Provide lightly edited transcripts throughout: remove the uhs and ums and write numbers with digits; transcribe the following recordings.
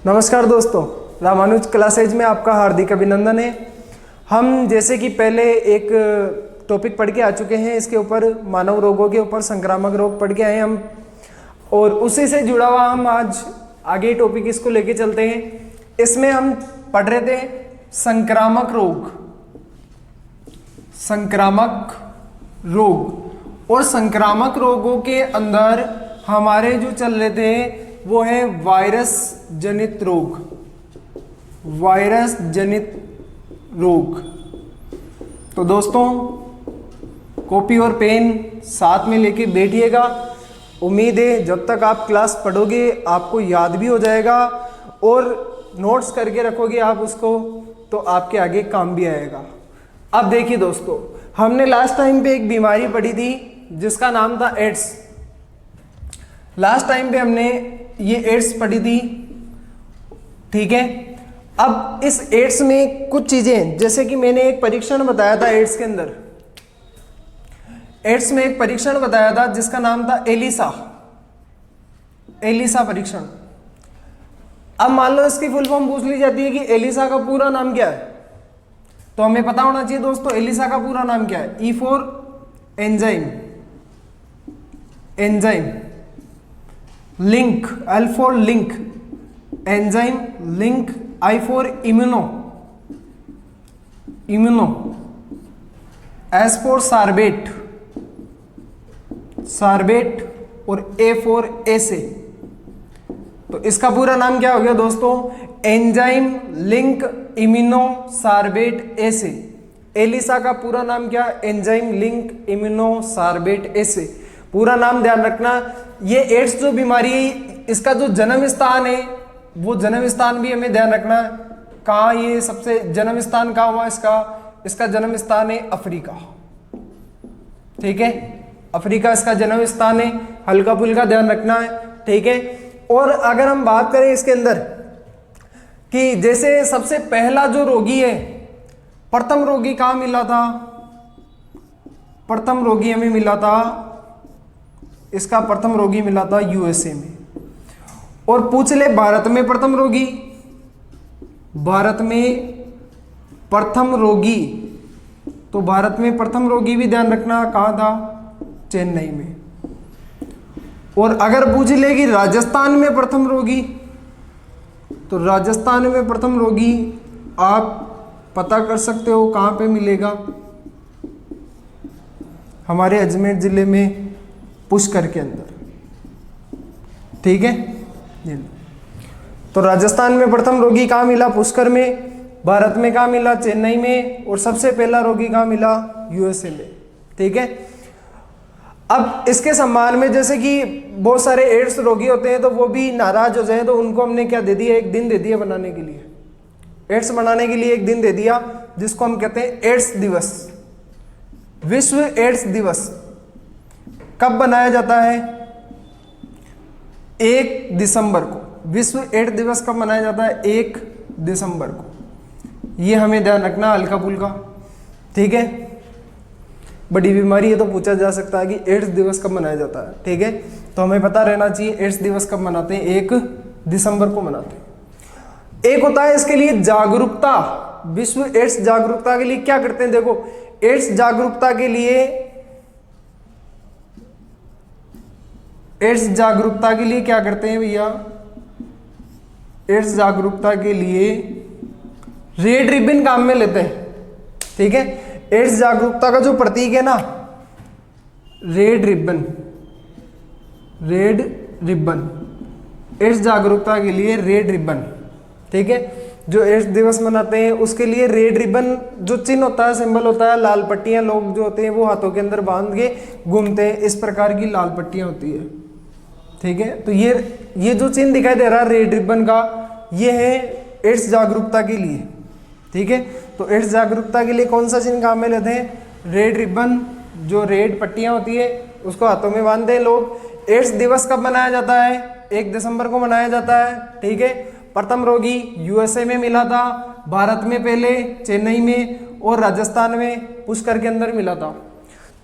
नमस्कार दोस्तों, रामानुज क्लासेज में आपका हार्दिक अभिनंदन है। हम जैसे कि पहले एक टॉपिक पढ़ के आ चुके हैं, इसके ऊपर मानव रोगों के ऊपर संक्रामक रोग पढ़ के आए हम, और उसी से जुड़ा हुआ हम आज आगे टॉपिक इसको लेके चलते हैं। इसमें हम पढ़ रहे थे संक्रामक रोग, संक्रामक रोग, और संक्रामक रोगों के अंदर हमारे जो चल रहे थे वो है वायरस जनित रोग, वायरस जनित रोग। तो दोस्तों कॉपी और पेन साथ में लेके बैठिएगा। उम्मीद है जब तक आप क्लास पढ़ोगे आपको याद भी हो जाएगा और नोट्स करके रखोगे आप उसको, तो आपके आगे काम भी आएगा। अब देखिए दोस्तों, हमने लास्ट टाइम पे एक बीमारी पढ़ी थी जिसका नाम था एड्स। लास्ट टाइम पे हमने ये एड्स पढ़ी थी, ठीक है। अब इस एड्स में कुछ चीजें, जैसे कि मैंने एक परीक्षण बताया था एड्स के अंदर, एड्स में एक परीक्षण बताया था जिसका नाम था एलिसा, एलिसा परीक्षण। अब मान लो इसकी फुल फॉर्म पूछ ली जाती है कि एलिसा का पूरा नाम क्या है, तो हमें पता होना चाहिए दोस्तों एलिसा का पूरा नाम क्या है। E for enzyme, enzyme, link, L for link, enzyme link, I for immuno, immuno, S for sorbent, sorbent, और ए फॉर एसे। तो इसका पूरा नाम क्या हो गया दोस्तों? एंजाइम लिंक इम्यूनो सार्बेट एसे। एलिसा का पूरा नाम क्या? एंजाइम लिंक इम्यूनो सार्बेट एसे। पूरा नाम ध्यान रखना। ये एड्स जो बीमारी है इसका जो जन्म स्थान है वो जन्म स्थान भी हमें ध्यान रखना है। कहाँ ये सबसे जन्म स्थान कहाँ हुआ इसका? इसका जन्म स्थान है अफ्रीका, ठीक है। अफ्रीका इसका जन्म स्थान है, हल्का फुल्का ध्यान रखना है, ठीक है। और अगर हम बात करें इसके अंदर कि जैसे सबसे पहला जो रोगी है, प्रथम रोगी कहाँ मिला था? प्रथम रोगी हमें मिला था, इसका प्रथम रोगी मिला था यूएसए में। और पूछ ले भारत में प्रथम रोगी, भारत में प्रथम रोगी, तो भारत में प्रथम रोगी भी ध्यान रखना कहाँ था? चेन्नई में। और अगर पूछ ले कि राजस्थान में प्रथम रोगी, तो राजस्थान में प्रथम रोगी आप पता कर सकते हो कहाँ पे मिलेगा? हमारे अजमेर जिले में पुष्कर के अंदर, ठीक है। तो राजस्थान में प्रथम रोगी कहाँ मिला? पुष्कर में। भारत में कहाँ मिला? चेन्नई में। और सबसे पहला रोगी कहाँ मिला? यूएसए में, ठीक है। अब इसके सम्मान में जैसे कि बहुत सारे एड्स रोगी होते हैं तो वो भी नाराज हो जाए, तो उनको हमने क्या दे दिया? एक दिन दे दिया बनाने के लिए, एड्स बनाने के लिए एक दिन दे दिया, जिसको हम कहते हैं एड्स दिवस, विश्व एड्स दिवस। कब बनाया जाता है? 1 दिसंबर को। विश्व एड्स दिवस कब मनाया जाता है? 1 दिसंबर को। ये हमें ध्यान रखना, हल्का फुल्का, ठीक है। बड़ी बीमारी है तो पूछा जा सकता है कि एड्स दिवस कब मनाया जाता है, ठीक है। तो हमें पता रहना चाहिए एड्स दिवस कब मनाते हैं? 1 दिसंबर को मनाते हैं। एक होता है इसके लिए जागरूकता, विश्व एड्स जागरूकता के लिए क्या करते हैं? देखो, एड्स जागरूकता के लिए, एड्स जागरूकता के लिए क्या करते हैं भैया? एड्स जागरूकता के लिए रेड रिबन काम में लेते हैं, ठीक है। एड्स जागरूकता का जो प्रतीक है ना, red ribbon, red ribbon, AIDS जागरूकता के लिए रेड रिबन, ठीक है। जो एड्स दिवस मनाते हैं उसके लिए रेड रिबन जो चिन्ह होता है, सिंबल होता है, लाल पट्टियां लोग जो होते हैं वो हाथों के अंदर बांध के घूमते हैं, इस प्रकार की लाल पट्टियां होती है, ठीक है। तो ये जो चिन्ह दिखाई दे रहा है रेड रिबन का, ये है एड्स जागरूकता के लिए, ठीक है। तो एड्स जागरूकता के लिए कौन सा चिन्ह काम में लेते हैं? रेड रिबन, जो रेड पट्टियां होती है उसको हाथों में बांधते हैं लोग। एड्स दिवस कब मनाया जाता है? 1 दिसंबर को मनाया जाता है, ठीक है। प्रथम रोगी यूएसए में मिला था, भारत में पहले चेन्नई में, और राजस्थान में पुष्कर के अंदर मिला था।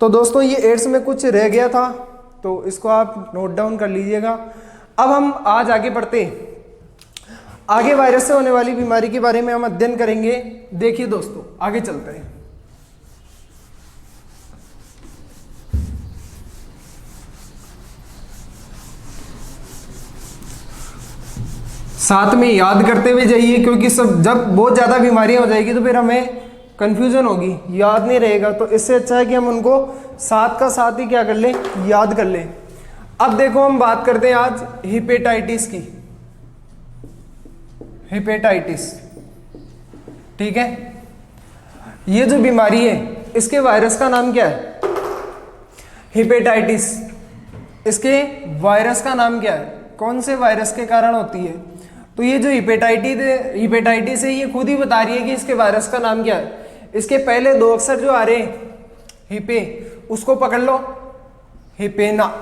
तो दोस्तों ये एड्स में कुछ रह गया था तो इसको आप नोट डाउन कर लीजिएगा। अब हम आज आगे बढ़ते हैं। आगे वायरस से होने वाली बीमारी के बारे में हम अध्ययन करेंगे। देखिए दोस्तों, आगे चलते हैं। साथ में याद करते हुए जाइए, क्योंकि सब जब बहुत ज़्यादा बीमारियां हो जाएगी तो फिर हमें कंफ्यूजन होगी, याद नहीं रहेगा। तो इससे अच्छा है कि हम उनको साथ का साथ ही क्या कर लें, याद कर लें। अब देखो, हम बात करते हैं आज हेपेटाइटिस की। हेपेटाइटिस, ठीक है। ये जो बीमारी है इसके वायरस का नाम क्या है? हेपेटाइटिस, इसके वायरस का नाम क्या है? कौन से वायरस के कारण होती है? तो ये जो हेपेटाइटिस है ये खुद ही बता रही है कि इसके वायरस का नाम क्या है। इसके पहले दो अक्षर जो आ रहे हैं हिपे, उसको पकड़ लो, हिपेना।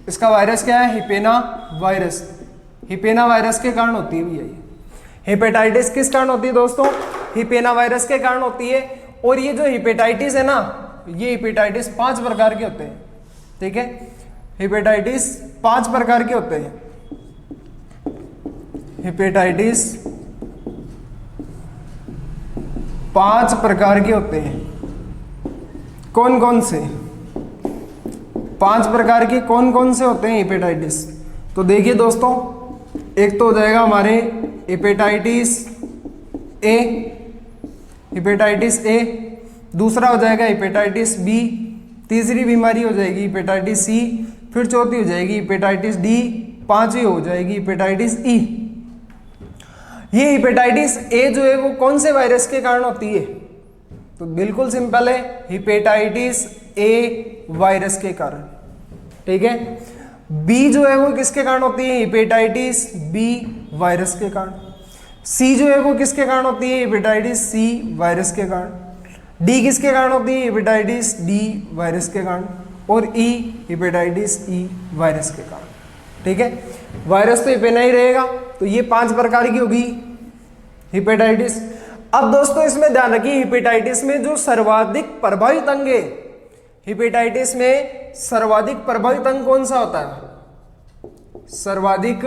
इसका वायरस क्या है? हिपेना वायरस। हिपेना वायरस के कारण होती है भैया ये हेपेटाइटिस। किस कारण होती है दोस्तों? हिपेना वायरस के कारण होती है। और ये जो हेपेटाइटिस है ना, ये हेपेटाइटिस 5 प्रकार के होते हैं, ठीक है। हेपेटाइटिस 5 प्रकार के होते हैं। हेपेटाइटिस 5 प्रकार के होते हैं। कौन कौन से? 5 प्रकार के कौन कौन से होते हैं हेपेटाइटिस? तो देखिए दोस्तों, एक तो हो जाएगा हमारे हेपेटाइटिस ए, हेपेटाइटिस ए। दूसरा हो जाएगा हेपेटाइटिस बी। तीसरी बीमारी हो जाएगी हेपेटाइटिस सी। फिर चौथी हो जाएगी हेपेटाइटिस डी। पांचवी हो जाएगी हेपेटाइटिस ई। ये हेपेटाइटिस ए जो है वो कौन से वायरस के कारण होती है? तो बिल्कुल सिंपल है, हेपेटाइटिस ए वायरस के कारण, ठीक है। बी जो है वो किसके कारण होती है? हेपेटाइटिस बी वायरस के कारण। सी जो है वो किसके कारण होती है? हेपेटाइटिस सी वायरस के कारण। डी किसके कारण होती है? हेपेटाइटिस डी वायरस के कारण। और ई हेपेटाइटिस ई वायरस के कारण, ठीक है। वायरस तो हिपेना ही रहेगा। तो ये 5 प्रकार की होगी हेपेटाइटिस। अब दोस्तों इसमें ध्यान रखिए, हेपेटाइटिस में जो सर्वाधिक प्रभावित अंग है, हेपेटाइटिस में सर्वाधिक प्रभावित अंग कौन सा होता है? सर्वाधिक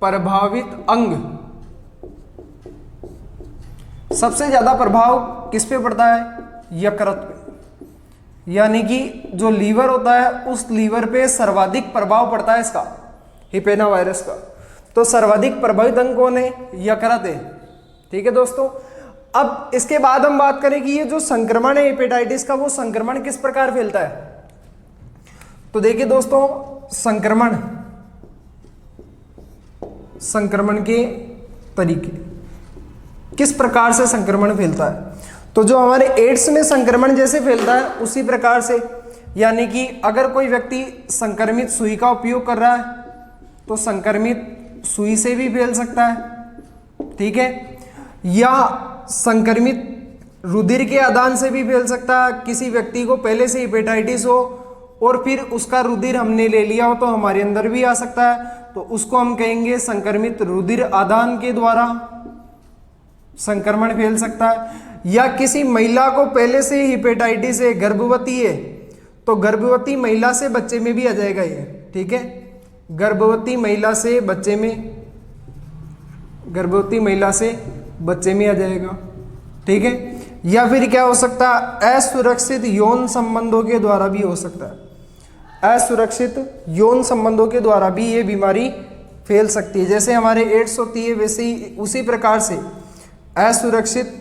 प्रभावित अंग, सबसे ज्यादा प्रभाव किस पे पड़ता है? यकृत पे। यानी कि जो लीवर होता है उस लीवर पे सर्वाधिक प्रभाव पड़ता है इसका, हिपेना वायरस का। तो सर्वाधिक प्रभावित अंग कौन है? यकृत है, ठीक है दोस्तों। अब इसके बाद हम बात करें कि ये जो संक्रमण है हेपेटाइटिस का, वो संक्रमण किस प्रकार फैलता है। तो देखिए दोस्तों, संक्रमण के तरीके, किस प्रकार से संक्रमण फैलता है। तो जो हमारे एड्स में संक्रमण जैसे फैलता है उसी प्रकार से, यानी कि अगर कोई व्यक्ति संक्रमित सुई का उपयोग कर रहा है तो संक्रमित सुई से भी फैल सकता है, ठीक है। या संक्रमित रुधिर के आदान से भी फैल सकता है। किसी व्यक्ति को पहले से हेपेटाइटिस हो और फिर उसका रुधिर हमने ले लिया हो तो हमारे अंदर भी आ सकता है, तो उसको हम कहेंगे संक्रमित रुधिर आदान के द्वारा संक्रमण फैल सकता है। या किसी महिला को पहले से हेपेटाइटिस है, गर्भवती है, तो गर्भवती महिला से बच्चे में भी आ जाएगा ये, ठीक है। गर्भवती महिला से बच्चे में, गर्भवती महिला से बच्चे में आ जाएगा, ठीक है। या फिर क्या हो सकता है? असुरक्षित यौन संबंधों के द्वारा भी हो सकता है। असुरक्षित यौन संबंधों के द्वारा भी ये बीमारी फैल सकती है। जैसे हमारे एड्स होती है वैसे ही उसी प्रकार से असुरक्षित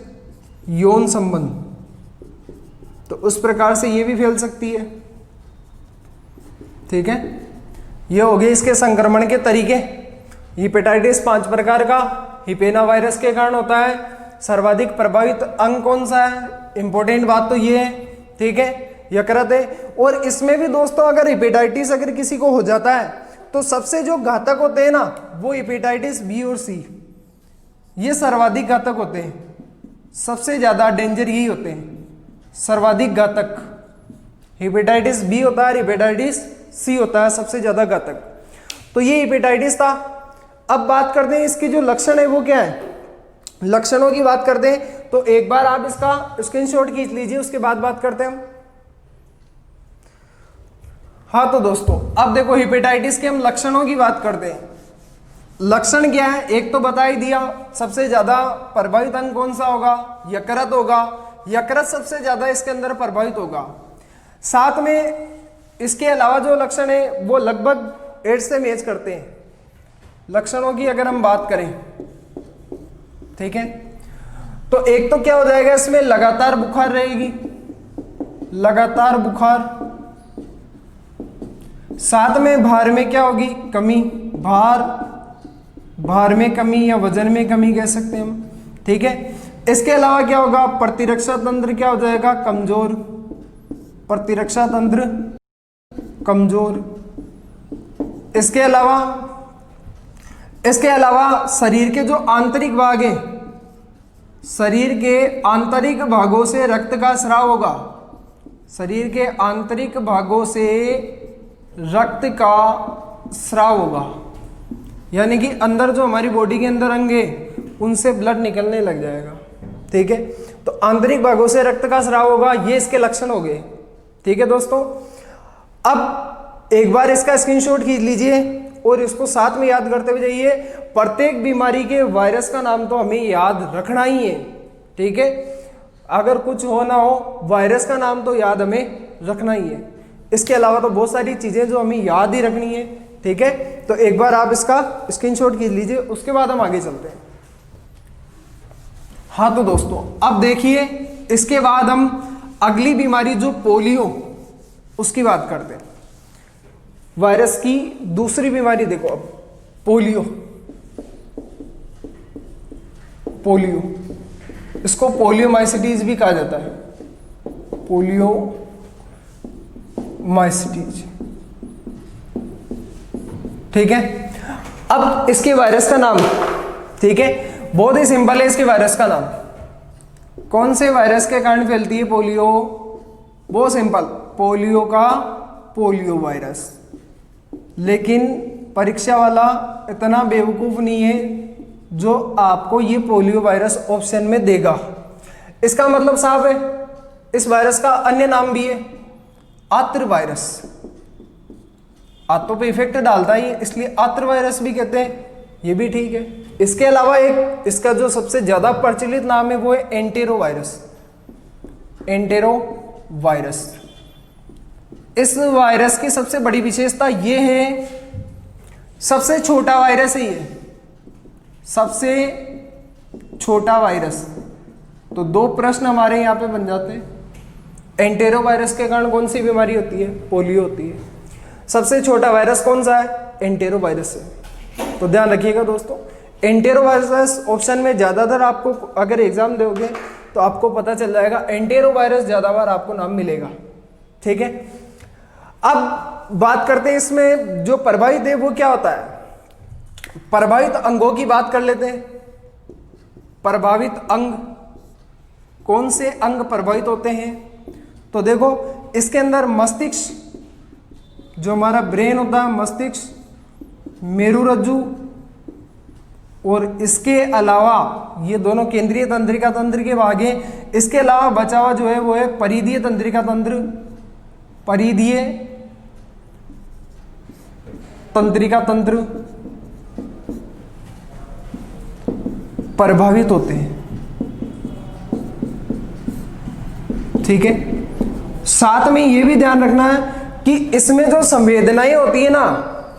यौन संबंध, तो उस प्रकार से ये भी फैल सकती है, ठीक है। ये हो गए इसके संक्रमण के तरीके। हेपेटाइटिस 5 प्रकार का हिपेना वायरस के कारण होता है। सर्वाधिक प्रभावित अंग कौन सा है? इंपॉर्टेंट बात तो ये है, ठीक है, यकृत है। और इसमें भी दोस्तों अगर हेपेटाइटिस अगर किसी को हो जाता है तो सबसे जो घातक होते हैं ना, वो हेपेटाइटिस बी और सी, ये सर्वाधिक घातक होते हैं। सबसे ज्यादा डेंजर यही होते हैं, सर्वाधिक घातक। हेपेटाइटिस बी होता है, हेपेटाइटिस सी होता है सबसे ज्यादा घातक। तो ये हेपेटाइटिस था। अब बात करते हैं इसके जो लक्षण है वो क्या है। लक्षणों की बात करते हैं तो एक बार आप इसका स्क्रीनशॉट खींच लीजिए, उसके बाद बात करते हैं हम। हाँ तो दोस्तों अब देखो हेपेटाइटिस के हम लक्षणों की बात करते हैं। लक्षण क्या है, एक तो बता ही दिया, सबसे ज्यादा प्रभावित अंग कौन सा होगा, यकृत होगा। यकृत सबसे ज्यादा इसके अंदर प्रभावित होगा। साथ में इसके अलावा जो लक्षण है वो लगभग एड्स से मैच करते हैं लक्षणों की अगर हम बात करें, ठीक है। तो एक तो क्या हो जाएगा, इसमें लगातार बुखार रहेगी, लगातार बुखार। साथ में भार में क्या होगी, कमी, भार में कमी या वजन में कमी कह सकते हैं हम, ठीक है। इसके अलावा क्या होगा, प्रतिरक्षा तंत्र क्या हो जाएगा, कमजोर, प्रतिरक्षा तंत्र कमजोर। इसके अलावा शरीर के जो आंतरिक भाग है, शरीर के आंतरिक भागों से रक्त का स्राव होगा, शरीर के आंतरिक भागों से रक्त का स्राव होगा, यानी कि अंदर जो हमारी बॉडी के अंदर अंग है उनसे ब्लड निकलने लग जाएगा, ठीक है। तो आंतरिक भागों से रक्त का स्राव होगा, ये इसके लक्षण हो गए, ठीक है दोस्तों। अब एक बार इसका स्क्रीनशॉट खींच लीजिए और इसको साथ में याद करते हुए जाइए। प्रत्येक बीमारी के वायरस का नाम तो हमें याद रखना ही है, ठीक है। अगर कुछ हो ना हो, वायरस का नाम तो याद हमें रखना ही है। इसके अलावा तो बहुत सारी चीजें जो हमें याद ही रखनी है, ठीक है। तो एक बार आप इसका स्क्रीनशॉट खींच लीजिए, उसके बाद हम आगे चलते हैं। हाँ तो दोस्तों अब देखिए, इसके बाद हम अगली बीमारी जो पोलियो, उसकी बात करते हैं। वायरस की दूसरी बीमारी देखो, अब पोलियो, इसको पोलियोमाइसिटीज भी कहा जाता है, पोलियोमाइसिटीज, ठीक है। अब इसके वायरस का नाम, ठीक है, बहुत ही सिंपल है। इसके वायरस का नाम, कौन से वायरस के कारण फैलती है पोलियो, बहुत सिंपल, पोलियो का पोलियो वायरस। लेकिन परीक्षा वाला इतना बेवकूफ नहीं है जो आपको ये पोलियो वायरस ऑप्शन में देगा। इसका मतलब साफ है, इस वायरस का अन्य नाम भी है आत्र वायरस। आंतों पे इफेक्ट डालता ही, इसलिए आत्र वायरस भी कहते हैं, ये भी ठीक है। इसके अलावा एक इसका जो सबसे ज्यादा प्रचलित नाम है वो है एंटेरो वायरस, एंटेरो वायरस। इस वायरस की सबसे बड़ी विशेषता ये है, सबसे छोटा वायरस है ये, सबसे छोटा वायरस। तो दो प्रश्न हमारे यहाँ पे बन जाते हैं। एंटेरो वायरस के कारण कौन सी बीमारी होती है, पोलियो होती है। सबसे छोटा वायरस कौन सा है, एंटेरो वायरस है। तो ध्यान रखिएगा दोस्तों, एंटेरो वायरस ऑप्शन में ज्यादातर आपको अगर एग्जाम दोगे तो आपको पता चल जाएगा, एंटेरो वायरस ज्यादा बार आपको नाम मिलेगा, ठीक है। अब बात करते हैं इसमें जो प्रभावित है वो क्या होता है। प्रभावित अंगों की बात कर लेते हैं। प्रभावित अंग, कौन से अंग प्रभावित होते हैं, तो देखो इसके अंदर मस्तिष्क, जो हमारा ब्रेन होता है, मस्तिष्क, मेरुरज्जु, और इसके अलावा ये दोनों केंद्रीय तंत्रिका तंत्र के भाग हैं। इसके अलावा बचा हुआ जो है वो है परिधीय तंत्रिका तंत्र, परिधीय तंत्रिका तंत्र प्रभावित होते हैं, ठीक है। साथ में ये भी ध्यान रखना है कि इसमें जो संवेदनाएं होती है ना,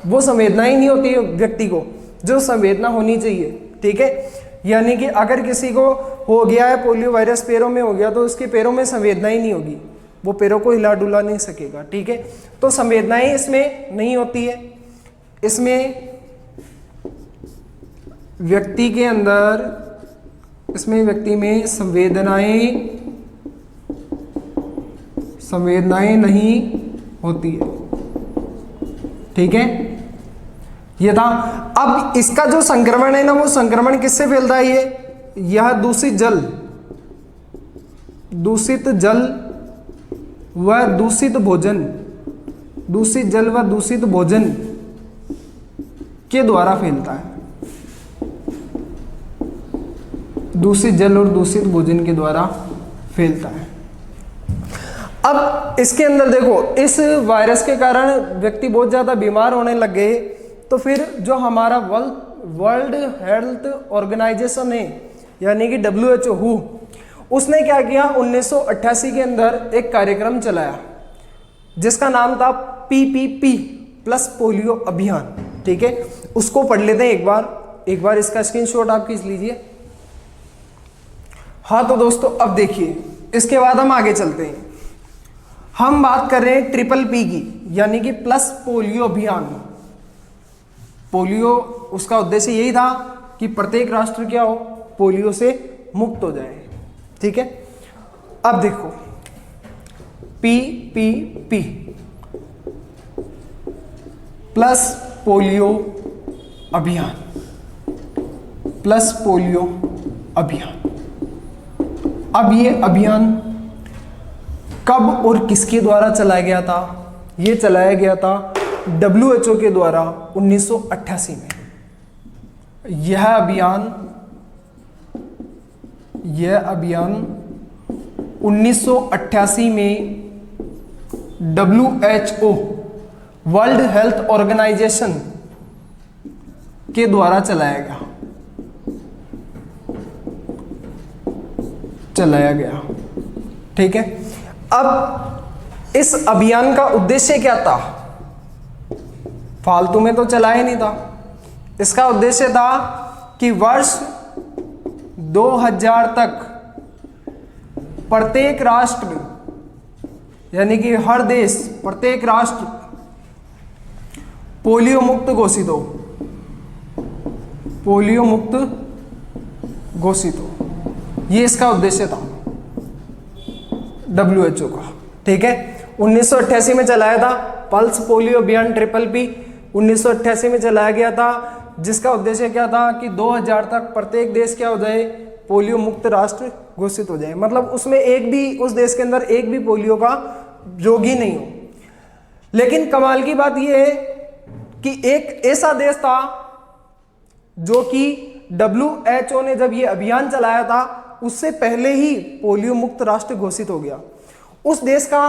वो संवेदनाएं नहीं होती है व्यक्ति को जो संवेदना होनी चाहिए, ठीक है। यानी कि अगर किसी को हो गया है पोलियो वायरस, पैरों में हो गया, तो उसके पैरों में संवेदना ही नहीं होगी, वो पैरों को हिला डुला नहीं सकेगा, ठीक है। तो संवेदनाएं इसमें नहीं होती है। इसमें व्यक्ति के अंदर, इसमें व्यक्ति में संवेदनाएं नहीं होती है, ठीक है। ये था। अब इसका जो संक्रमण है ना, वो संक्रमण किससे फैलता है, यह दूषित जल व दूषित भोजन के द्वारा फैलता है। दूषित जल और दूषित भोजन के द्वारा फैलता है। अब इसके अंदर देखो, इस वायरस के कारण व्यक्ति बहुत ज्यादा बीमार होने लग गए, तो फिर जो हमारा वर्ल्ड हेल्थ ऑर्गेनाइजेशन है यानी कि WHO, उसने क्या किया 1988 के अंदर एक कार्यक्रम चलाया जिसका नाम था PPP प्लस पोलियो अभियान। ठीक है, उसको पढ़ लेते हैं एक बार इसका स्क्रीनशॉट आप खींच लीजिए। हाँ तो दोस्तों अब देखिए, इसके बाद हम आगे चलते हैं। हम बात कर रहे हैं PPP की, यानी कि प्लस पोलियो अभियान। पोलियो, उसका उद्देश्य यही था कि प्रत्येक राष्ट्र क्या हो, पोलियो से मुक्त हो जाए। ठीक है, अब देखो PPP प्लस पोलियो अभियान, प्लस पोलियो अभियान। अब ये अभियान कब और किसके द्वारा चलाया गया था? ये चलाया गया था WHO के द्वारा 1988 में। यह अभियान 1988 में WHO वर्ल्ड हेल्थ ऑर्गेनाइजेशन के द्वारा चलाया गया। ठीक है, अब इस अभियान का उद्देश्य क्या था? फालतू में तो चलाया नहीं था। इसका उद्देश्य था कि वर्ष 2000 तक प्रत्येक राष्ट्र, यानी कि हर देश, प्रत्येक राष्ट्र पोलियो मुक्त घोषित हो, पोलियो मुक्त घोषित हो। ये इसका उद्देश्य था WHO का। ठीक है, 1988 में चलाया था पल्स पोलियो अभियान PPP 1988 में चलाया गया था, जिसका उद्देश्य क्या था कि 2000 तक प्रत्येक देश क्या हो जाए, पोलियो मुक्त राष्ट्र घोषित हो जाए। मतलब उसमें एक भी, उस देश के अंदर एक भी पोलियो का रोगी नहीं हो। लेकिन कमाल की बात यह है कि एक ऐसा देश था जो कि WHO ने जब ये अभियान चलाया था उससे पहले ही पोलियो मुक्त राष्ट्र घोषित हो गया। उस देश का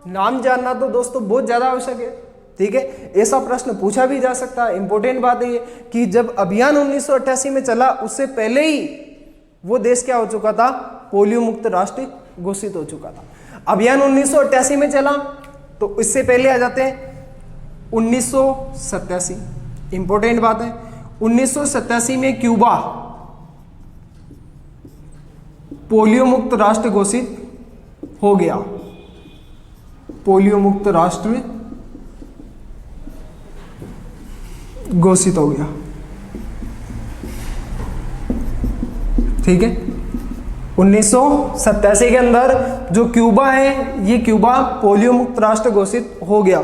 नाम जानना तो दोस्तों बहुत ज्यादा आवश्यक है। ठीक है, ऐसा प्रश्न पूछा भी जा सकता है। इंपॉर्टेंट बात है कि जब अभियान 1988 में चला उससे पहले ही वो देश क्या हो चुका था, पोलियो मुक्त राष्ट्र घोषित हो चुका था। अभियान 1988 में चला तो इससे पहले आ जाते हैं 1987। इंपॉर्टेंट बात है, 1987 में क्यूबा पोलियो मुक्त राष्ट्र घोषित हो गया। पोलियो मुक्त राष्ट्र घोषित हो गया। ठीक है, 1987 के अंदर जो क्यूबा है, ये क्यूबा पोलियो मुक्त राष्ट्र घोषित हो गया।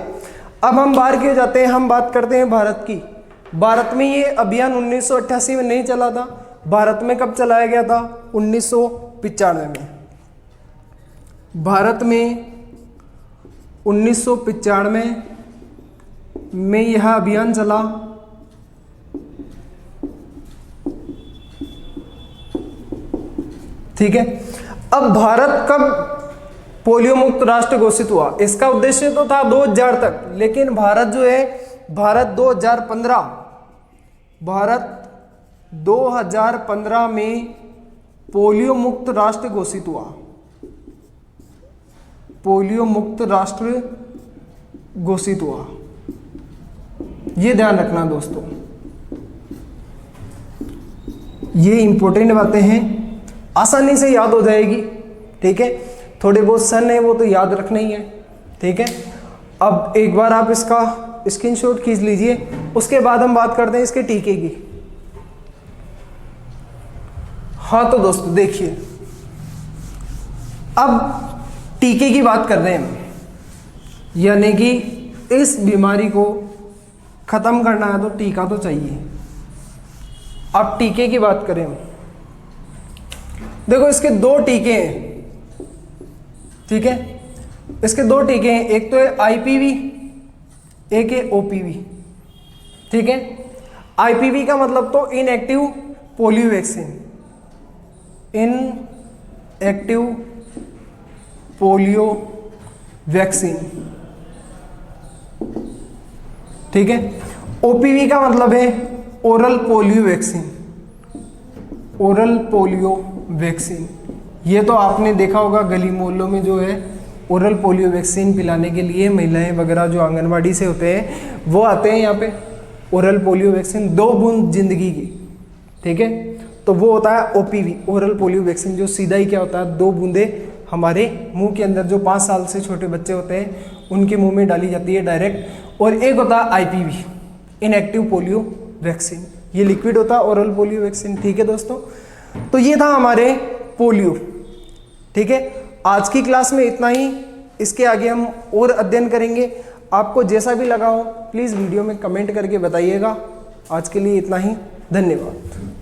अब हम बाहर क्यों जाते हैं, हम बात करते हैं भारत की। भारत में ये अभियान 1988 में नहीं चला था। भारत में कब चलाया गया था? 1995 में। भारत में 1995 में यह अभियान चला। ठीक है, अब भारत कब पोलियो मुक्त राष्ट्र घोषित हुआ? इसका उद्देश्य तो था 2000 तक, लेकिन भारत जो है, भारत 2015 में पोलियो मुक्त राष्ट्र घोषित हुआ। पोलियो मुक्त राष्ट्र घोषित हुआ। ये ध्यान रखना दोस्तों, ये इंपॉर्टेंट बातें हैं, आसानी से याद हो जाएगी। ठीक है, थोड़े बहुत सन है वो तो याद रखना ही है। ठीक है, अब एक बार आप इसका स्क्रीनशॉट खींच लीजिए, उसके बाद हम बात करते हैं इसके टीके की। हाँ तो दोस्तों देखिए, अब टीके की बात कर रहे हैं हम, यानी कि इस बीमारी को खत्म करना है तो टीका तो चाहिए। अब टीके की बात करें हम, देखो इसके दो टीके हैं। ठीक है, इसके दो टीके हैं, एक तो है IPV, एक है OPV। ठीक है, IPV का मतलब तो inactive polio vaccine, inactive polio vaccine. ठीक है, OPV का मतलब है oral polio vaccine, oral polio vaccine, ये तो आपने देखा होगा गली मोहल्लों में जो है ओरल पोलियो वैक्सीन पिलाने के लिए महिलाएं वगैरह जो आंगनवाड़ी से होते हैं वो आते हैं यहाँ पे। ओरल पोलियो वैक्सीन 2 बूंद जिंदगी की, ठीक है, तो वो होता है ओपीवी, ओरल पोलियो वैक्सीन, जो सीधा ही क्या होता है 2 बूंदे हमारे मुंह के अंदर, जो 5 साल से छोटे बच्चे होते हैं उनके मुंह में डाली जाती है डायरेक्ट। और एक होता है आईपीवी, इनएक्टिव पोलियो वैक्सीन, ये लिक्विड होता है ओरल पोलियो वैक्सीन, ठीक है दोस्तों। तो ये था हमारे पोलियो, ठीक है। आज की क्लास में इतना ही, इसके आगे हम और अध्ययन करेंगे। आपको जैसा भी लगा हो प्लीज़ वीडियो में कमेंट करके बताइएगा। आज के लिए इतना ही, धन्यवाद।